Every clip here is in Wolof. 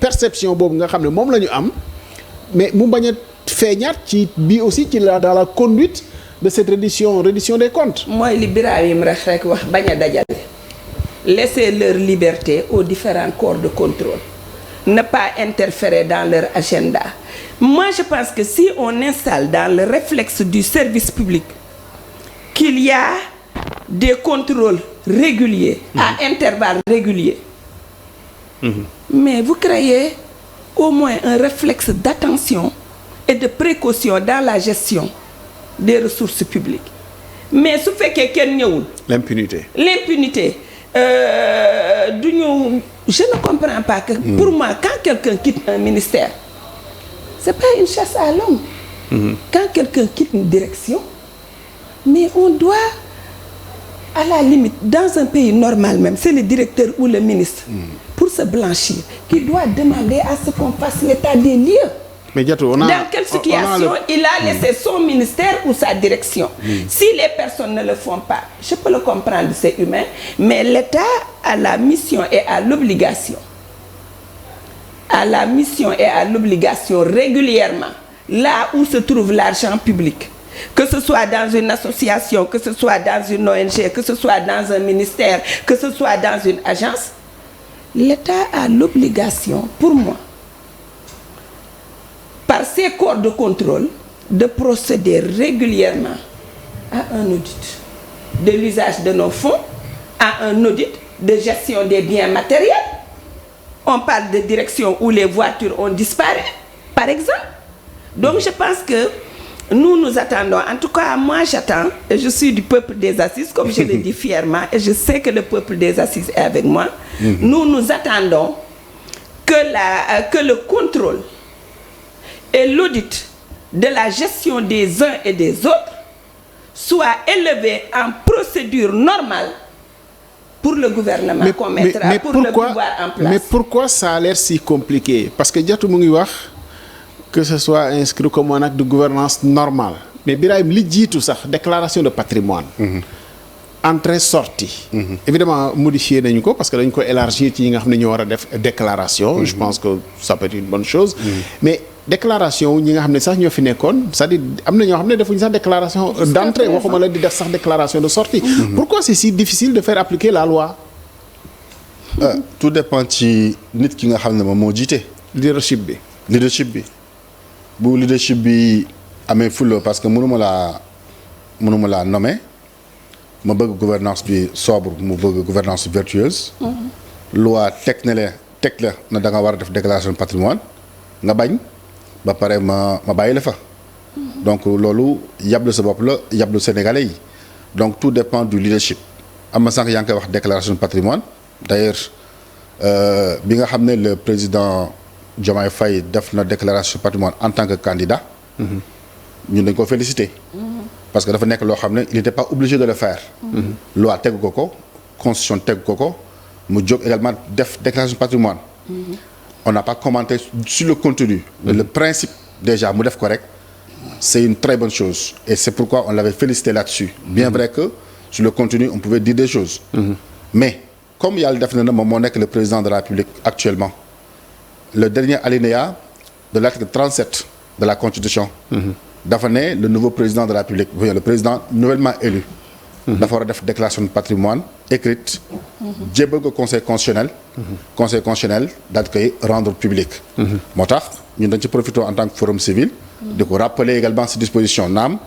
perception boobu nga xam ne moom la ñu am mais mu bañ a feeñaat ci bii aussi ci dans la conduite de cette reddition des comptes. mooy li Birahim rek wax bañ a dajale. laisser leur liberté aux différents corps de contrôle. Ne pas interférer dans leur agenda. Moi, je pense que si on installe dans le réflexe du service public qu'il y a des contrôles réguliers, à intervalles réguliers, mais vous créez au moins un réflexe d'attention et de précaution dans la gestion des ressources publiques. Mais su fekkee kenn ñëwul. L'impunité. Je ne comprends pas que pour moi, quand quelqu'un quitte un ministère, c'est pas une chasse à l'homme. Quand quelqu'un quitte une direction, mais on doit, à la limite, dans un pays normal même, c'est le directeur ou le ministre, pour se blanchir, qui doit demander à ce qu'on fasse l'état des lieux. Mais Diatou, dans quelle situation il a laissé son ministère ou sa direction. Si les personnes ne le font pas, je peux le comprendre, c'est humain, mais l'État a la mission et a l'obligation. Régulièrement, là où se trouve l'argent public, que ce soit dans une association, que ce soit dans une ONG, que ce soit dans un ministère, que ce soit dans une agence, l'État a l'obligation, pour moi, par ses corps de contrôle, de procéder régulièrement à un audit de l'usage de nos fonds, à un audit de gestion des biens matériels. On parle de direction où les voitures ont disparu, par exemple. Donc je pense que nous attendons, en tout cas moi j'attends, et je suis du peuple des Assises, comme je le dis fièrement, et je sais que le peuple des Assises est avec moi. Nous attendons que le contrôle et l'audit de la gestion des uns et des autres soit élevé en procédure normale pour le gouvernement qu'on mettra, pour le pouvoir en place. Mais pourquoi ça a l'air si compliqué? Parce que Diatou mu ngi wax que ce soit inscrit comme un acte de gouvernance normale. Mais Birahim li jiitu sax déclaration de patrimoine. Entrée sortie. Évidemment modifié nañu ko parce que dañu ko élargir ci ñi nga xam ne ñoo war a def déclaration. Je pense que ça peut être une bonne chose. Mais déclaration ñi nga xam ne sax ñoo fi nekkoon c'est-à-dire am na ñoo xam ne defuñu sax déclaration d'entrée waxuma la di def sax déclaration de sortie. Pourquoi c'est si difficile de faire appliquer la loi? Tout dépend ci nit ki nga xam ne moom moo jiite. leadership bi bu leadership bi amee fulla parce que mënuma laa nommer ma bëgg gouvernance bi sobre mu bëgg gouvernance vertueuse. loi teg la na da nga war a def déclaration de patrimoine nga bañ ba pare ma bàyyi la fa. donc loolu yablu sa bopp la yablu sénégalais yi donc tout dépend du leadership. am na sànq yaa ngi koy wax déclaration de patrimoine d'ailleurs bi nga xam ne le président Diomaye Faye def na déclaration de patrimoine en tant que candidat. ñun dañ ko féliciter. parce que dafa nekk loo xam ne il n'était pas obligé de le faire. loi tegu ko constitution tegu ko mu jóg également def déclaration de patrimoine. On n'a pas commenté sur le contenu. Mais le principe déjà mu def ko rek c'est une très bonne chose et c'est pourquoi on l'avait félicité là-dessus. Bien vrai que sur le contenu on pouvait dire des choses. Mais comme yàlla def na moom moo nekk le président de la République actuellement le dernier alinéa de l'article 37 de la Constitution. dafa ne le nouveau président de la République le président nouvellement élu. dafa war a def déclaration de patrimoine écrite. jébbal ko conseil constitutionnel. conseil constitutionnel daal di koy rendre public. moo tax ñun dañ ci profité en tant que forum civil. di ko rappeler également ces dispositions naam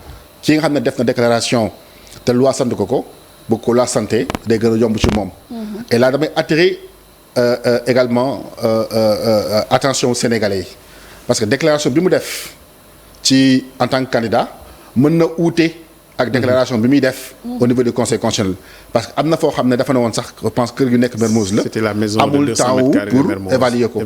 ki nga xam ne def na déclaration te loi sant ko bu ko loi santé day gën a yomb ci moom. et là damay attirer également attention sénégalais yi parce que déclaration bi mu def ci en tant que candidat mën na uute. ak déclaration bi muy def au niveau du conseil constitutionnel parce que am na foo xam ne dafa ne woon sax je pense kër yu nekk Mermoz la c'était la maison amul de 200 temps mètres carrés de pour Mermoz. évaluer ko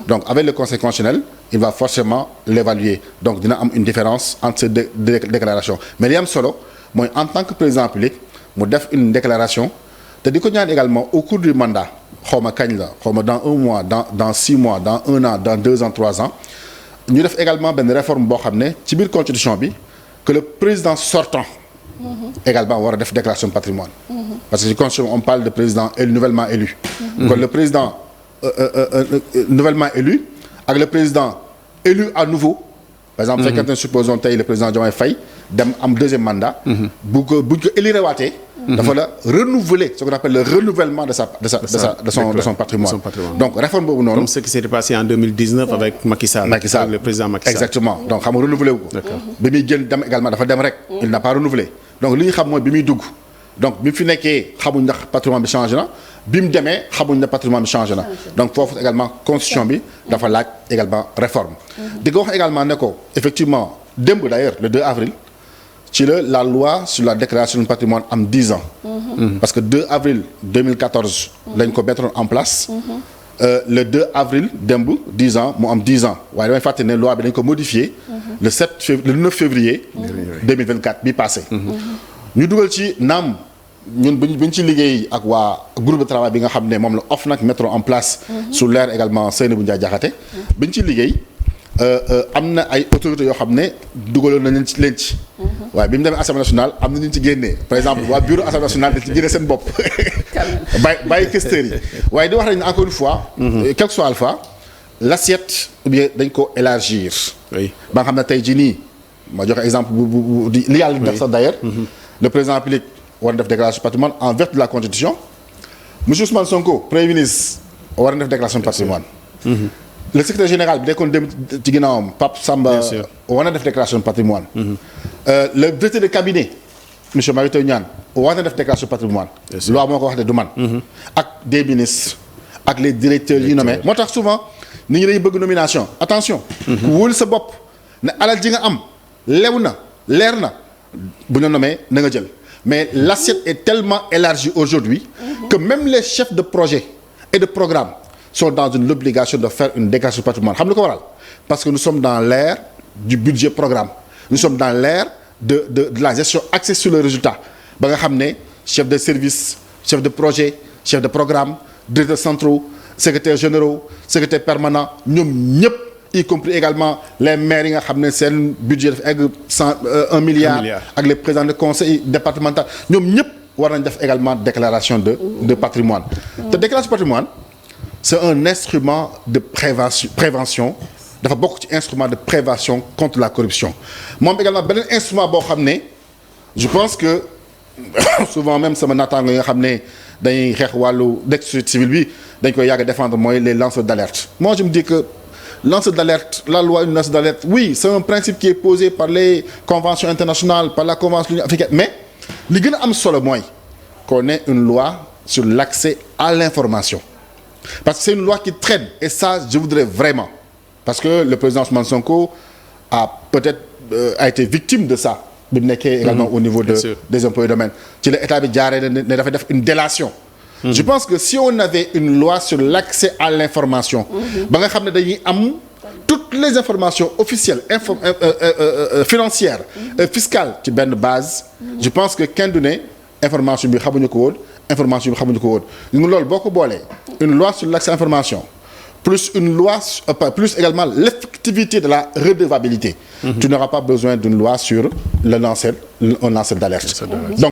donc avec le conseil constitutionnel il va forcément l'évaluer donc dina am une différence entre ces deux déclarations mais li am solo mooy en tant que président public mu def une déclaration te di ko ñaan également au cours du mandat xaw ma kañ la xaw ma dans un mois dans 6 mois dans 1 an dans 2 ans 3 ans ñu def également benn réforme boo xam ne ci biir constitution bi que le président sortant également war a def déclaration de patrimoine parce que ci constitution on parle de président élu nouvellement élu kon le président nouvellement élu ak le président élu à nouveau. par exemple fekkente ne supposons tey le président Diomaye Faye dem am deuxième mandat. buñ ko élire waatee. dafa la renouveler ce qu'on appelle le renouvellement de son patrimoine. Donc réforme boobu noonu. Comme ce qui s'est passé en 2019 avec Macky Sall. Avec le président Macky Sall. Exactement donc xam nga renouveler wu ko. bi muy génn dem également dafa dem rek. il n'a pas renouvelé donc li ñu xam mooy bi muy dugg. donc bi mu fi nekkee xamuñ ndax patrimoine bi changé na bi mu demee xamuñ ne patrimoine bi changé na donc foofu également constitution bi dafa laaj également réforme. di ko wax également ne ko effectivement démb d'ailleurs le 2 avril. ci la loi sur la déclaration du patrimoine am 10 ans. Parce que 2 avril 2014 lañ ko mettre en place. Le 2 avril démb 10 ans mu am 10 ans waaye damay fàttali ne loi bi dañ ko modifié. le 9 février. 2024 bi passé. ñu dugal ci naam ñun bi ñu ci liggéey ak waa groupe de travail bi nga xam ne moom la OFNAC mettre en place. sous l'ère également Seynabou Ndiaye Diakhaté. bi ñu ci liggéey. am na ay autorités yoo xam ne dugaloon nañ leen ci. waaye bi mu demee assemblée nationale am na ñu ci génnee par exemple waa bureau assemblée nationale dañ ci génne seen bopp. bàyyi questeurs yi waaye di wax nañ ne encore une fois. quel que soit alpha l'assiette ou bien dañ ko élargir. ba nga xam ne tey jii nii ma joxe exemple bu di li yàlla def sax d'ailleurs. le président République war na def déclaration de patrimoine en vertu de la constitution. monsieur Ousmane Sonko premier ministre war na def déclaration de patrimoine. Le secrétaire général bi nekkoon dem ci ginnaawam Pape Samba war na def déclaration de patrimoine. Le directeur de cabinet monsieur Mary Teuw Niane war na def déclaration de patrimoine. loi moo ko wax de du man. ak des ministres ak les directeurs yi nommé moo tax souvent nit ñi dañuy bëgg nomination attention. ku wóolu sa bopp ne alal ji nga am lew na leer na bu ñu nommé na nga jël mais l'assiette est tellement élargie aujourd'hui que même les chefs de projet et de programme sont dans l'obligation de faire une déclaration de patrimoine xam nga lu ko waral parce que nous sommes dans l'ère du budget programme nous sommes dans l'ère de la gestion axée sur le résultat ba nga xam ne chef de service chef de projet chef de programme directeurs centraux secrétaires généraux secrétaires permanents ñoom ñëpp y compris également les maires yi nga xam ne seen budget dafa egg 1 milliard ak les présidents de conseil départemental ñoom ñëpp war nañ def également déclaration de patrimoine te déclaration de patrimoine c'est un instrument de prévention dafa bokk ci instrument de prévention contre la corruption moom également beneen instrument boo xam ne je pense que souvent même sama naataango yi nga xam ne dañuy xeex wàllu société civile bi dañ koy yàgg défendre mooy les lanceurs d'alerte moi je me dis que lanceur d'alerte la loi une lanceur d'alerte oui c'est un principe qui est posé par les conventions internationales par la convention africaine mais li gën a am solo mooy qu'on ait une loi sur l'accès à l'information parce que c'est une loi qui traîne et ça je voudrais vraiment parce que le président Ousmane Sonko a peut-être a été victime de ça bi mu nekkee également au niveau des impôts et domaines ci la état bi jaaree ne dafay def une délation je pense que si on avait une loi sur l'accès à l'information ba nga xam ne dañuy am toutes les informations officielles financières fiscales ci benn base je pense que kenn du ne information bi xamuñu ko woon information bi xamuñu ko woon loolu boo ko boolee une loi sur l'accès à l'information plus une loi plus également l'effectivité de la redevabilité tu n'auras pas besoin d'une loi sur un lanceur d'alerte donc